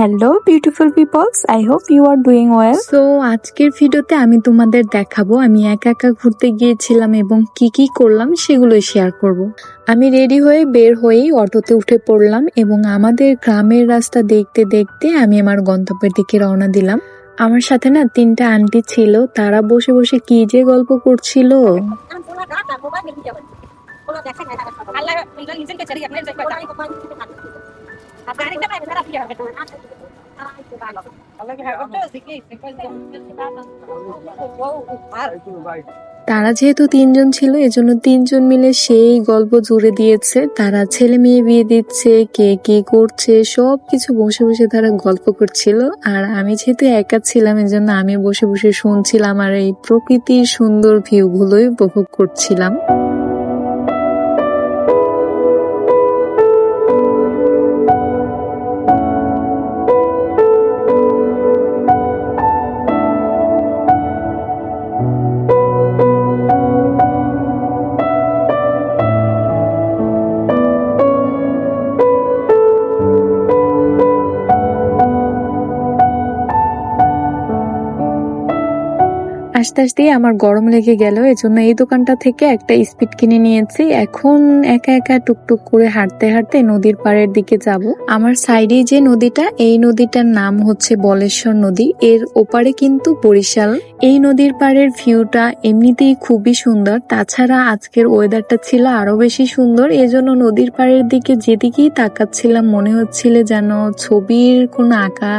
Hello beautiful peoples, I hope you are doing well. So আজকের ভিডিওতে আমি তোমাদের দেখাবো আমি একা একা ঘুরতে গিয়েছিলাম এবং কি কি করলাম সেগুলোই শেয়ার করব। আমি রেডি হয়ে বের হয়েই অটোতে উঠে পড়লাম এবং আমাদের গ্রামের রাস্তা দেখতে দেখতে আমি আমার গন্তব্যের দিকে রওনা দিলাম। আমার সাথে না 3টা আন্টি ছিল, তারা বসে বসে কি যে গল্প করছিল। তারা যেহেতু 3জন ছিল এজন্য 3জন মিলে সেই গল্প জুড়ে দিয়েছে। তারা ছেলে মেয়ে বিয়ে দিচ্ছে, কে কি করছে সবকিছু বসে বসে তারা গল্প করছিল। আর আমি যেহেতু একা ছিলাম এজন্য আমি বসে বসে শুনছিলাম আর এই প্রকৃতির সুন্দর ভিউ গুলোই উপভোগ করছিলাম। আস্তে আস্তে আমার গরম লেগে গেল, এজন্য এই দোকানটা থেকে একটা স্পিড কিনে নিয়েছি। এখন একা একা টুকটুক করে হাঁটতে হাঁটতে নদীর পাড়ের দিকে যাব। আমার সাইডে যে নদীটা, এই নদীটার নাম হচ্ছে বলেশ্বর নদী, এর ওপারে কিন্তু বরিশাল। এই নদীর পাড়ের ভিউটা এমনিতেই খুবই সুন্দর, তাছাড়া আজকের ওয়েদারটা ছিল আরো বেশি সুন্দর। এজন্য নদীর পাড়ের দিকে যেদিকেই তাকাচ্ছিলাম মনে হচ্ছিল যেন ছবির কোন আঁকা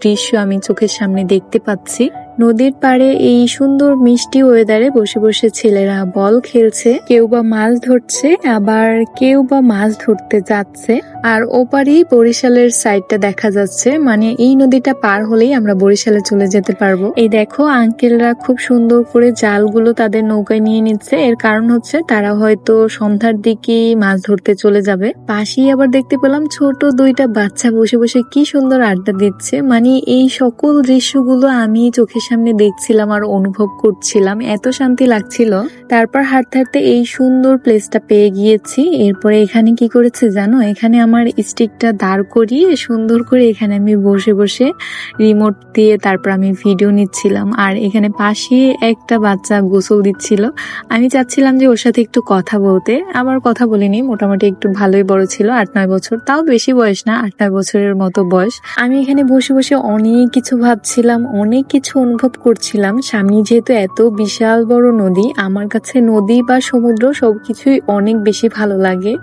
দৃশ্য আমি চোখের সামনে দেখতে পাচ্ছি। নদীর পাড়ে এই সুন্দর মিষ্টি ওয়েদারে বসে বসে ছেলেরা বল খেলছে, কেউ বা মাছ ধরছে, আবার কেউ বা মাছ ধরতে যাচ্ছে। আর ওপারেই বরিশালের সাইডটা দেখা যাচ্ছে, মানে এই নদীটা পার হলেই আমরা বরিশালে চলে যেতে পারবো। এই দেখো আঙ্কেলরা খুব সুন্দর করে জালগুলো তাদের নৌকায় নিয়ে নিচ্ছে, এর কারণ হচ্ছে তারা হয়তো সন্ধ্যার দিকে মাছ ধরতে চলে যাবে। পাশেই আবার দেখতে পেলাম ছোট 2টা বাচ্চা বসে বসে কি সুন্দর আড্ডা দিচ্ছে। মানে এই সকল দৃশ্যগুলো আমি চোখের সামনে দেখছিলাম আর অনুভব করছিলাম, এত শান্তি লাগছিল। তারপর হাঁটতে হাঁটতে এই সুন্দর প্লেসটা পেয়ে গিয়েছি। এরপরে এখানে কি করেছে জানো, এখানে আমার স্টিকটা দাঁড় করিয়ে সুন্দর করে এখানে আমি বসে বসে রিমোট দিয়ে তারপর আমি ভিডিও নিচ্ছিলাম। আর এখানে পাশে একটা বাচ্চা গোসল দিচ্ছিল, আমি চাচ্ছিলাম যে ওর সাথে একটু কথা বলতে। আবার কথা বলিনি, মোটামুটি একটু ভালোই বড় ছিল, 8-9 বছর, তাও বেশি বয়স না, 8-9 বছরের মতো বয়স। আমি এখানে বসে বসে অনেক কিছু ভাবছিলাম, অনেক কিছু অনুভব করছিলাম। সামনে যেহেতু এত বিশাল বড় নদী, আমার কাছে নদী বা সমুদ্র সবকিছুই অনেক বেশি ভালো লাগে।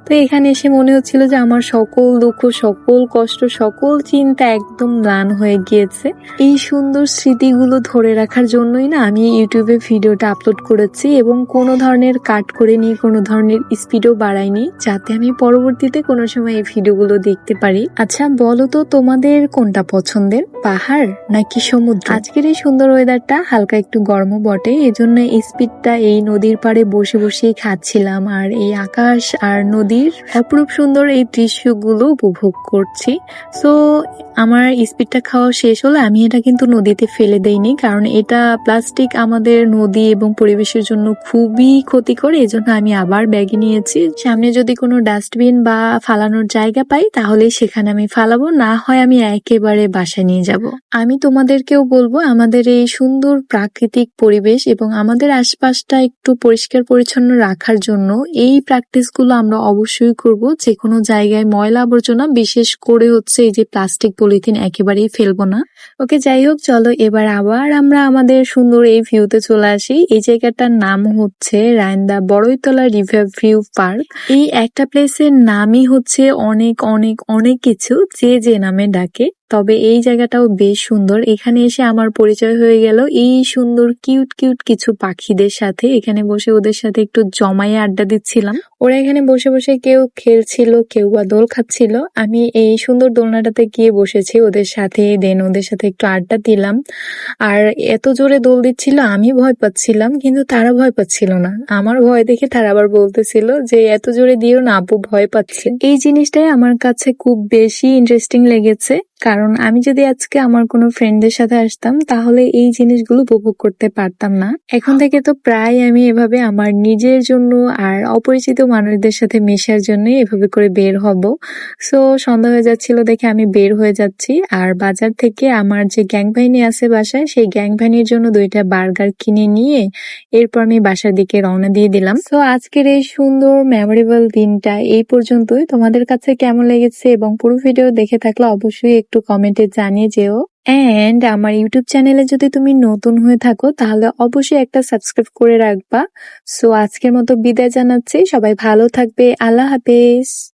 তো এখানে এসে মনে হচ্ছিল যে আমার সকল দুঃখ, সকল কষ্ট, সকল চিন্তা একদম ম্লান হয়ে গিয়েছে। এই সুন্দর স্মৃতিগুলো ধরে রাখার জন্যই না আমি ইউটিউবে ভিডিওটা আপলোড করেছি এবং কোনো ধরনের কাট করে নিয়ে কোনো ধরনের স্পিডও বাড়াইনি, যাতে আমি পরবর্তীতে কোনো সময় এই ভিডিওগুলো দেখতে পারি। আচ্ছা বলো তো তোমাদের কোনটা পছন্দের, পাহাড় নাকি সমুদ্র? আজকের এই সুন্দর ওয়েদারটা হালকা একটু গরমও বটে, এজন্য এই স্পিডটা এই নদীর পাড়ে বসে বসেই খাচ্ছিলাম আর এই আকাশ আর নদীর অপরূপ সুন্দর এই দৃশ্যগুলো উপভোগ করছি। সো আমার স্পিডটা খাওয়া শেষ হলে আমি এটা কিন্তু নদীতে ফেলে দেইনি, কারণ এটা প্লাস্টিক আমাদের নদী এবং পরিবেশের জন্য খুবই ক্ষতিকর। এজন্য আমি আবার ব্যাগে নিয়েছি, সামনে যদি কোনো ডাস্টবিন বা ফালানোর জায়গা পাই তাহলে সেখানে আমি ফালাবো, না হয় আমি একেবারে বাসায় নিয়ে যাব। আমি তোমাদেরকেও বলবো আমাদের এই সুন্দর প্রাকৃতিক পরিবেশ এবং আমাদের আশপাশটা একটু পরিষ্কার পরিচ্ছন্ন রাখার জন্য এই প্র্যাকটিসগুলো আমরা অবশ্যই করব। যে কোনো জায়গায় ময়লা আবর্জনা, বিশেষ করে হচ্ছে এই যে প্লাস্টিক পলিথিন, একেবারেই ফেলবো না। ওকে, যাই হোক, চলো এবার আবার আমরা আমাদের সুন্দর এই ভিউতে চলে আসি। এই জায়গাটার নাম হচ্ছে রায়ন্দা বড়ইতলা রিভার ভিউ পার্ক। এই একটা প্লেসের নামই হচ্ছে অনেক অনেক অনেক কিছু, যে যে নামে ডাকে, তবে এই জায়গাটাও বেশ সুন্দর। এখানে এসে আমার পরিচয় হয়ে গেল এই সুন্দর কিউট কিউট কিছু পাখিদের সাথে। এখানে বসে ওদের সাথে একটু জমায়ে আড্ডা দিচ্ছিলাম। ওরা এখানে বসে বসে কেউ খেলছিল, কেউ বা দোল খাচ্ছিল। আমি এই সুন্দর দোলনাটাতে গিয়ে বসেছি ওদের সাথে, দেন ওদের সাথে একটু আড্ডা দিলাম। আর এত জোরে দোল দিচ্ছিল, আমি ভয় পাচ্ছিলাম কিন্তু তারা ভয় পাচ্ছিল না। আমার ভয় দেখে তারা আবার বলতেছিল যে এত জোরে দিও না, আপু ভয় পাচ্ছে। এই জিনিসটাই আমার কাছে খুব বেশি ইন্টারেস্টিং লেগেছে, কারণ আমি যদি আজকে আমার কোনো ফ্রেন্ডদের সাথে আসতাম তাহলে এই জিনিসগুলো উপভোগ করতে পারতাম না। এখন থেকে তো প্রায় আমি এভাবে আমার নিজের জন্য আর অপরিচিত মানুষদের সাথে মেশার জন্য এভাবে করে বের হব। সো সন্ধ্যা হয়ে যাচ্ছিল দেখে আমি বের হয়ে যাচ্ছি, আর বাজার থেকে আমার যে গ্যাং ভাইনি আছে বাসায়, সেই গ্যাং ভাইনির জন্য 2টা বার্গার কিনে নিয়ে এরপর আমি বাসার দিকে রওনা দিয়ে দিলাম। সো আজকের এই সুন্দর মেমোরেবল দিনটা এই পর্যন্তই। তোমাদের কাছে কেমন লেগেছে এবং পুরো ভিডিও দেখে থাকলে অবশ্যই একটু কমেন্টে জানিয়ে যেও। এন্ড আমার ইউটিউব চ্যানেলে যদি তুমি নতুন হয়ে থাকো তাহলে অবশ্যই একটা সাবস্ক্রাইব করে রাখবা। সো আজকের মতো বিদায় জানাচ্ছি, সবাই ভালো থাকবে, আল্লাহ হাফেজ।